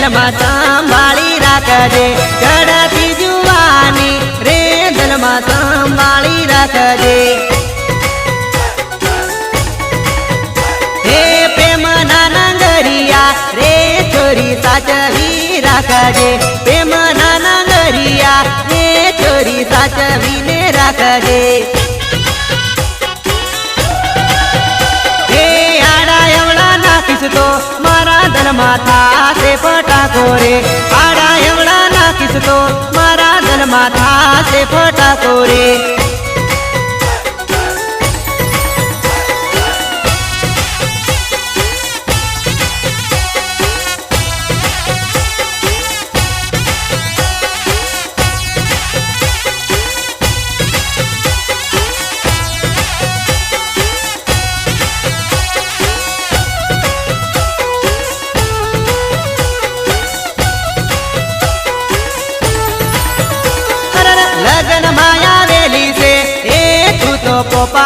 દિલમાં સંભાળી રાખજે ચડતી જુવાની રે દિલમાં સંભાળી રાખજે હે પ્રેમના નગરિયા રે છોરી સાચવી રાખજે પ્રેમના નગરિયા રે છોરી સાચવીને રાખજે તો મારા દલમાં થાશે ફટાકો રે આડા એવડા નાખીશ તો મારા દલમાં થાશે ફટાકો રે લગન માં આવેલી છે એ તું તો પોપા